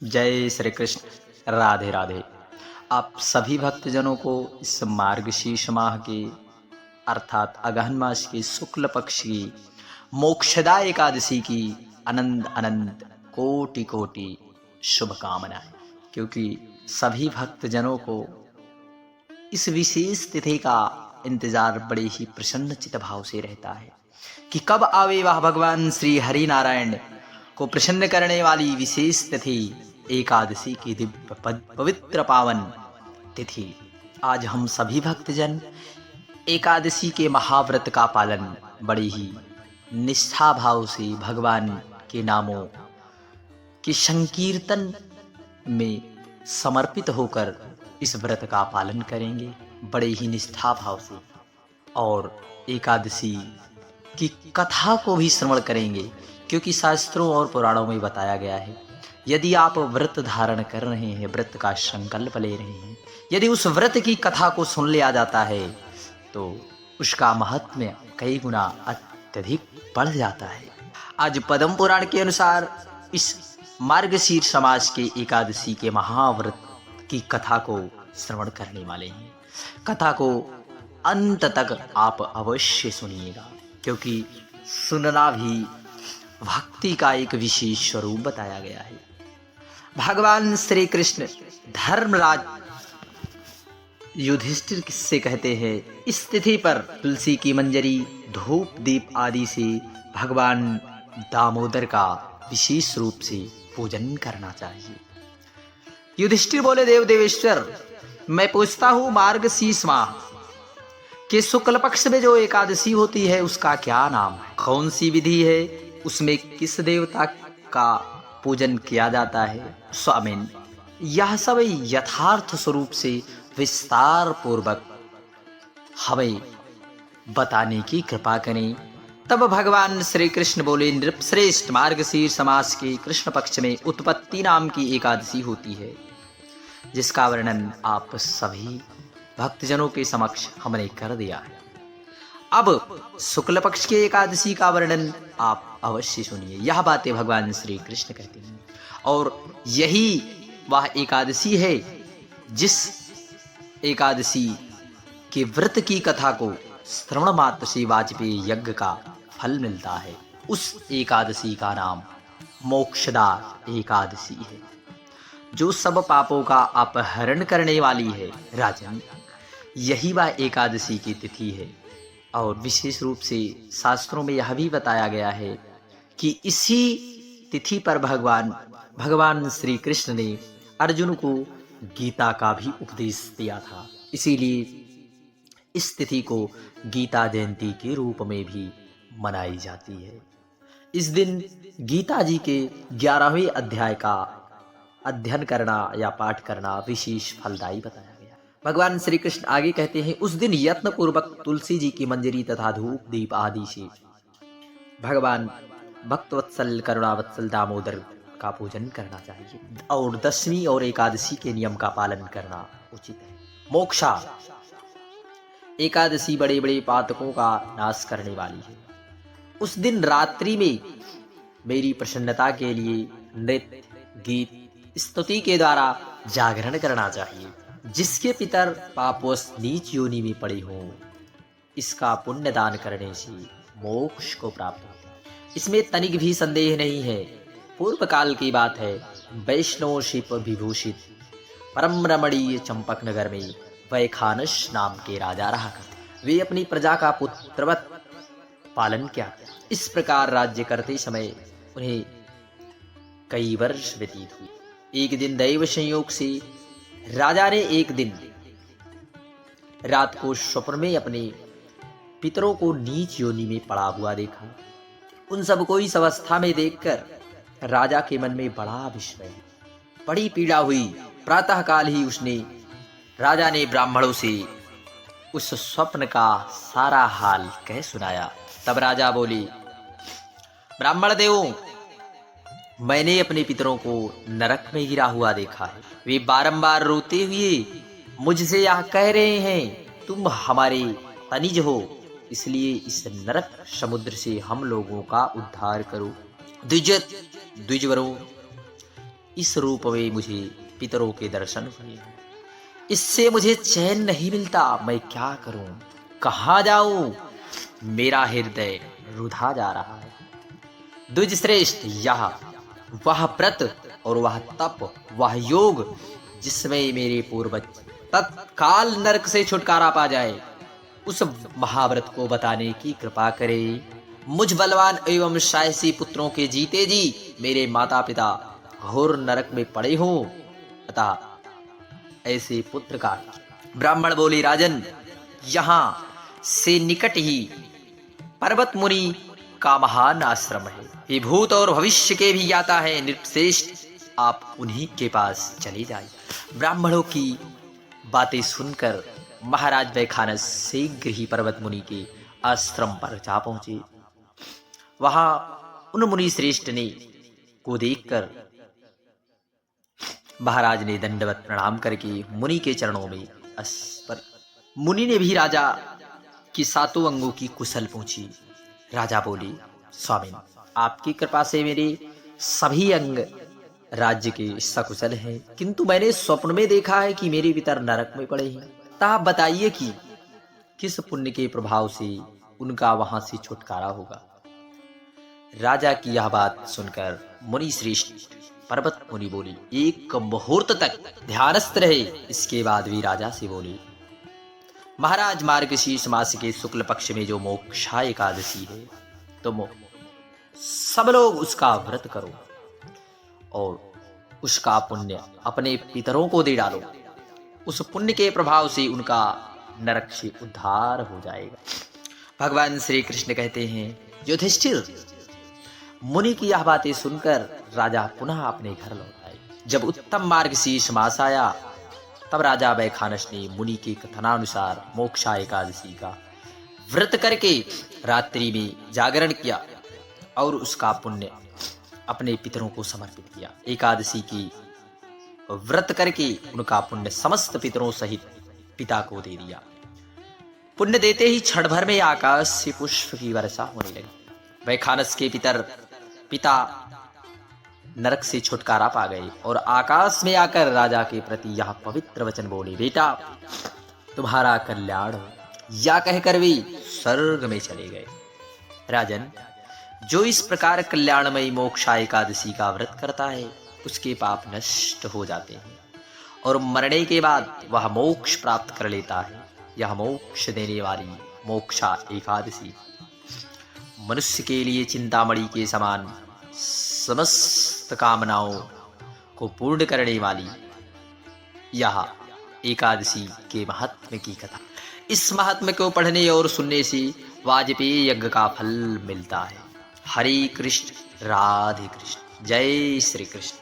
जय श्री कृष्ण। राधे राधे। आप सभी भक्तजनों को इस मार्गशीर्ष माह के अर्थात अगहन मास के शुक्ल पक्ष की मोक्षदा एकादशी की अनंत अनंत कोटि कोटि शुभकामनाएं। क्योंकि सभी भक्तजनों को इस विशेष तिथि का इंतजार बड़े ही प्रसन्न चित्त भाव से रहता है कि कब आवे वह भगवान श्री हरि नारायण को प्रसन्न करने वाली विशेष तिथि एकादशी की दिव्य पवित्र पावन तिथि। आज हम सभी भक्तजन एकादशी के महाव्रत का पालन बड़े ही निष्ठा भाव से भगवान के नामों के संकीर्तन में समर्पित होकर इस व्रत का पालन करेंगे बड़े ही निष्ठा भाव से, और एकादशी की कथा को भी श्रवण करेंगे। क्योंकि शास्त्रों और पुराणों में बताया गया है, यदि आप व्रत धारण कर रहे हैं, व्रत का संकल्प ले रहे हैं, यदि उस व्रत की कथा को सुन लिया जाता है तो उसका महत्व कई गुना अत्यधिक बढ़ जाता है। आज पद्म पुराण के अनुसार इस मार्गशीर्ष मास के एकादशी के महाव्रत की कथा को श्रवण करने वाले हैं। कथा को अंत तक आप अवश्य सुनिएगा, क्योंकि सुनना भी भक्ति का एक विशेष स्वरूप बताया गया है। भगवान श्री कृष्ण धर्मराज युधिष्ठिर से कहते हैं, इस तिथि पर तुलसी की मंजरी, धूप दीप आदि से भगवान दामोदर का विशेष रूप से पूजन करना चाहिए। युधिष्ठिर बोले, देव देवेश्वर, मैं पूछता हूँ, मार्गशीर्ष माह के शुक्ल पक्ष में जो एकादशी होती है उसका क्या नाम है? कौन सी विधि है? उसमें किस देवता का पूजन किया जाता है? स्वामिन, यह सब यथार्थ स्वरूप से विस्तार पूर्वक हमें बताने की कृपा करें। तब भगवान श्री कृष्ण बोले, नृपश्रेष्ठ, मार्गशीर्ष मास के कृष्ण पक्ष में उत्पत्ति नाम की एकादशी होती है, जिसका वर्णन आप सभी भक्तजनों के समक्ष हमने कर दिया है। अब शुक्ल पक्ष के एकादशी का वर्णन आप अवश्य सुनिए। यह बातें भगवान श्री कृष्ण कहते हैं, और यही वह एकादशी है जिस एकादशी के व्रत की कथा को श्रवण मात्र से वाजपेयी यज्ञ का फल मिलता है। उस एकादशी का नाम मोक्षदा एकादशी है, जो सब पापों का अपहरण करने वाली है। राजन, यही वह एकादशी की तिथि है, और विशेष रूप से शास्त्रों में यह भी बताया गया है कि इसी तिथि पर भगवान श्री कृष्ण ने अर्जुन को गीता का भी उपदेश दिया था। इसीलिए इस तिथि को गीता जयंती के रूप में भी मनाई जाती है। इस दिन गीता जी के 11वें अध्याय का अध्ययन करना या पाठ करना विशेष फलदायी बताया गया। भगवान श्री कृष्ण आगे कहते हैं, उस दिन यत्न पूर्वक तुलसी जी की मंजरी तथा धूप दीप आदि से भगवान भक्तवत्सल करुणावत्सल दामोदर का पूजन करना चाहिए, और दशमी और एकादशी के नियम का पालन करना उचित है। मोक्षा एकादशी बड़े बड़े पातकों का नाश करने वाली है। उस दिन रात्रि में मेरी प्रसन्नता के लिए नृत्य गीत स्तुति के द्वारा जागरण करना चाहिए। जिसके पितर पापवश नीच योनि में पड़े हों, इसका पुण्य दान करने से मोक्ष को प्राप्त होता है। इसमें तनिक भी संदेह नहीं है। पूर्व काल की बात है, वैष्णव शिप विभूषित परम रमणीय चंपक नगर में वैखानस नाम के राजा रहा करते। वे अपनी प्रजा का पुत्रवत पालन किया। इस प्रकार राज्य करते समय उन्हें कई वर्ष व्यतीत हुए। एक दिन दैव संयोग से राजा ने एक दिन रात को स्वप्न में अपने पितरों को नीच योनि में पड़ा हुआ देखा। उन सबको इस अवस्था में देखकर राजा के मन में बड़ा विस्मय, बड़ी पीड़ा हुई। प्रातःकाल ही राजा ने ब्राह्मणों से उस स्वप्न का सारा हाल कह सुनाया। तब राजा बोले, ब्राह्मण देवों, मैंने अपने पितरों को नरक में गिरा हुआ देखा है। वे बारंबार रोते हुए मुझसे यह कह रहे हैं, तुम हमारे तनिज हो, इसलिए इस नरक समुद्र से हम लोगों का उद्धार करो। द्विजवरों, इस रूप में मुझे पितरों के दर्शन हुए। इससे मुझे चैन नहीं मिलता, मैं क्या करूं, कहाँ जाऊं, मेरा हृदय रुधा जा रहा है। द्विज श्रेष्ठ, यह वह व्रत और वह तप, वह योग जिसमें मेरे पूर्वज तत्काल नरक से छुटकारा पा जाए, उस महाव्रत को बताने की कृपा करे। मुझ बलवान एवं साहसी पुत्रों के जीते जी मेरे माता पिता घोर नरक में पड़े हों, अतः ऐसे पुत्र का। ब्राह्मण बोले, राजन, यहाँ से निकट ही पर्वत मुनि का महान आश्रम है, ये भूत और भविष्य के भी ज्ञाता है। नृपश्रेष्ठ, आप उन्हीं के पास चले जाइए। ब्राह्मणों की बातें सुनकर महाराज वैखानस शीघ्र ही पर्वत मुनि के आश्रम पर जा पहुंचे। वहां उन मुनि श्रेष्ठ ने को देखकर महाराज ने दंडवत प्रणाम करके मुनि के चरणों में अस्पर। मुनि ने भी राजा की सातों अंगों की कुशल पूछी। राजा बोले, स्वामी, आपकी कृपा से मेरे सभी अंग राज्य के सकुशल हैं, किंतु मैंने स्वप्न में देखा है कि मेरे पितर नरक में पड़े हैं। तो आप बताइए कि किस पुण्य के प्रभाव से उनका वहां से छुटकारा होगा। राजा की यह बात सुनकर मुनि श्रेष्ठ पर्वत मुनि बोले, एक मुहूर्त तक ध्यानस्थ रहे। इसके बाद भी राजा से बोले, महाराज, मार्गशीर्ष मास के शुक्ल पक्ष में जो मोक्षा एकादशी है, तुम सब लोग उसका व्रत करो और उसका पुण्य अपने पितरों को दे डालो। उस पुण्य के प्रभाव से उनका नरक से उद्धार हो जाएगा। भगवान श्री कृष्ण कहते हैं, युधिष्ठिर, मुनि की यह बातें सुनकर राजा पुनः अपने घर लौट आए। जब उत्तम मार्गशीर्ष मास आया, तब राजा वैखानस ने मुनि के कथनानुसार मोक्षा एकादशी का व्रत करके रात्रि में जागरण किया और उसका पुण्य अपने पितरों को समर्पित किया। एकादशी की व्रत करके उनका पुण्य समस्त पितरों सहित पिता को दे दिया। पुण्य देते ही क्षण भर में आकाश से पुष्प की वर्षा होने लगी। वैखानस के पिता नरक से छुटकारा पा गए और आकाश में आकर राजा के प्रति यह पवित्र वचन बोले, बेटा, तुम्हारा कल्याण हो। या कहकर वे स्वर्ग में चले गए। राजन, जो इस प्रकार कल्याणमयी मोक्षा एकादशी का व्रत करता है, उसके पाप नष्ट हो जाते हैं और मरने के बाद वह मोक्ष प्राप्त कर लेता है। यह मोक्ष देने वाली मोक्षा एकादशी मनुष्य के लिए चिंतामणि के समान समस्त कामनाओं को पूर्ण करने वाली यह एकादशी के महात्म्य की कथा। इस महात्म्य को पढ़ने और सुनने से वाजपेयी यज्ञ का फल मिलता है। हरे कृष्ण, राधे कृष्ण, जय श्री कृष्ण।